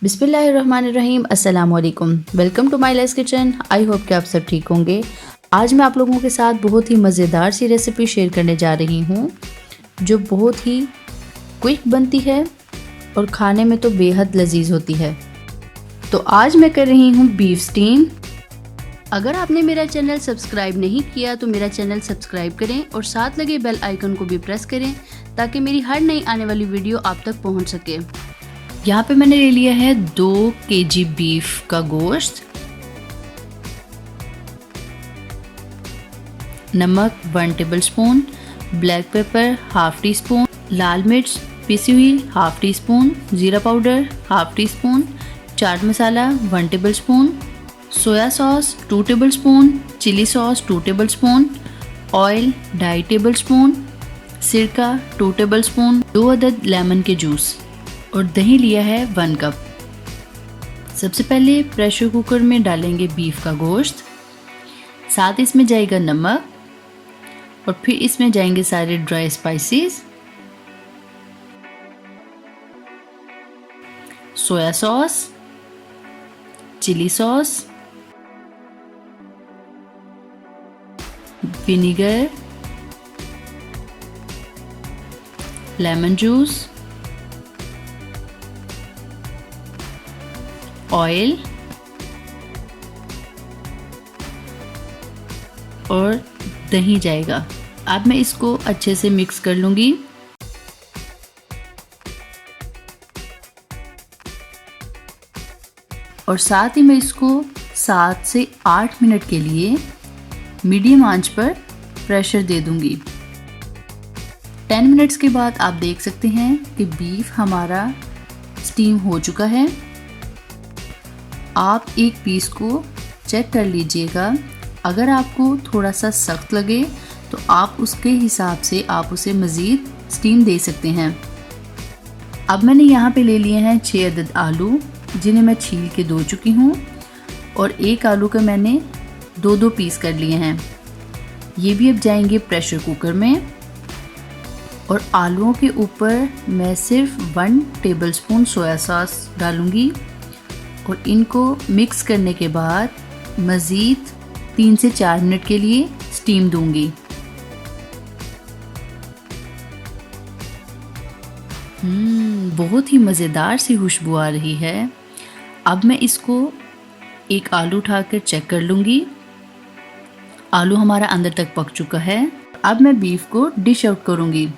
बिस्मिल्लाहिर्रहमानिर्रहीम, अस्सलाम वालेकुम। Welcome to my lice kitchen. I hope कि आप सब ठीक होंगे। आज मैं आप लोगों के साथ बहुत ही मज़ेदार सी रेसिपी शेयर करने जा रही हूँ जो बहुत ही क्विक बनती है और खाने में तो बेहद लजीज होती है। तो आज मैं कर रही हूँ बीफ स्टीम। अगर आपने मेरा चैनल सब्सक्राइब नहीं किया तो मेरा चैनल सब्सक्राइब करें और साथ लगे बेल आइकन को भी प्रेस करें ताकि मेरी हर नई आने वाली वीडियो आप तक पहुँच सके। यहाँ पे मैंने ले लिया है 2 kg बीफ का गोश्त, नमक 1 tablespoon, black pepper ½ teaspoon, लाल मिर्च पिसी हुई ½ टी स्पून, जीरा powder ½ teaspoon, chaat masala 1 tablespoon, soya sauce 2 tablespoon, chilli sauce 2 tablespoon, oil 2.5 tablespoon, सिरका 2 टेबलस्पून, 2 अदद लेमन के जूस और दही लिया है 1 कप। सबसे पहले प्रेशर कुकर में डालेंगे बीफ का गोश्त, साथ इसमें जाएगा नमक और फिर इसमें जाएंगे सारे dry spices, soya sauce, chilli sauce, vinegar, lemon juice, oil और दही जाएगा। अब मैं इसको अच्छे से मिक्स कर लूँगी। और साथ ही मैं इसको 7 से 8 मिनट के लिए मीडियम आंच पर प्रेशर दे दूँगी। 10 मिनट्स के बाद आप देख सकते हैं कि बीफ हमारा स्टीम हो चुका है। आप एक पीस को चेक कर लीजिएगा, अगर आपको थोड़ा सा सख्त लगे तो आप उसके हिसाब से आप उसे मज़ीद स्टीम दे सकते हैं। अब मैंने यहाँ पे ले लिए हैं 6 अदद आलू जिन्हें मैं छील के धो चुकी हूँ और एक आलू के मैंने 2 पीस कर लिए हैं। ये भी अब जाएंगे प्रेशर कुकर में और आलूओं के ऊपर मैं सिर्फ 1 टेबलस्पून सोया सॉस डालूँगी और इनको मिक्स करने के बाद मज़ीद 3 से 4 मिनट के लिए स्टीम दूंगी। बहुत ही मज़ेदार सी खुशबू आ रही है। अब मैं इसको एक आलू उठाकर चेक कर लूँगी। आलू हमारा अंदर तक पक चुका है। अब मैं बीफ को डिश आउट करूँगी।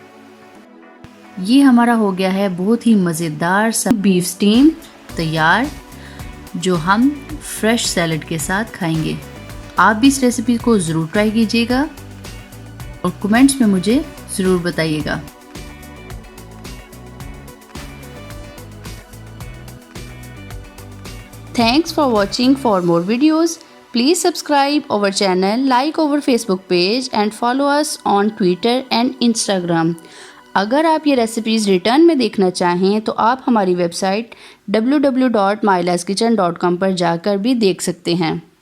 ये हमारा हो गया है बहुत ही मज़ेदार सा बीफ स्टीम तैयार, जो हम फ्रेश सैलड के साथ खाएंगे। आप भी इस रेसिपी को ज़रूर ट्राई कीजिएगा और कमेंट्स में मुझे ज़रूर बताइएगा। Thanks for watching. For more videos, please subscribe our channel, like our Facebook page and follow us on Twitter and Instagram. अगर आप ये रेसिपीज़ रिटर्न में देखना चाहें तो आप हमारी वेबसाइट www.mylaiskitchen.com पर जाकर भी देख सकते हैं।